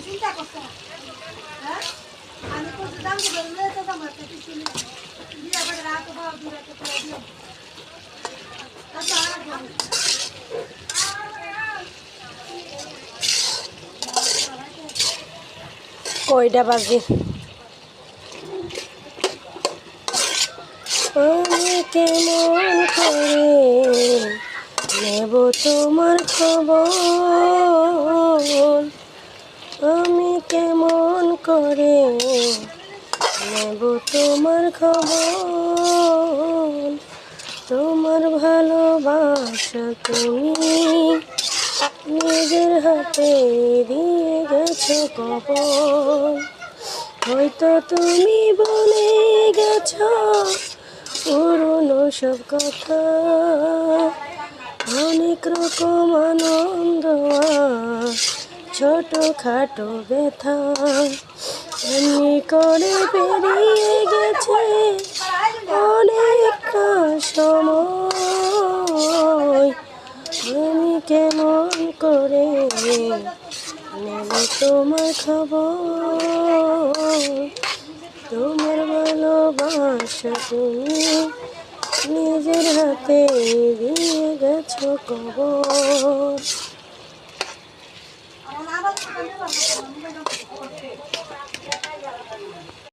চিন্তা করছে হ্যাঁ আমি তো দাম বললে তো দাম একটা কিছু দিয়া বড় রাত বাবা দূরে তো করে দিও কয়টা বাজে? আমি কেমন করে নেব তোমার খবর, আমি কেমন করে নেব তোমার খবর, তোমার ভালোবাসা তুমি নিজের হাতে দিয়ে গেছো কবর। হয়তো তুমি বলে গেছো পুরনো সব কথা, অনেক রকম আনন্দ ছোট খাটো ব্যথা এমনি করে পেরিয়ে গেছে অনেকটা সময়। আমি কেমন করে নেব তোমার খবর, তোমার ভালোবাসা তুমি নিজের হাতে দিয়ে গেছো কবর।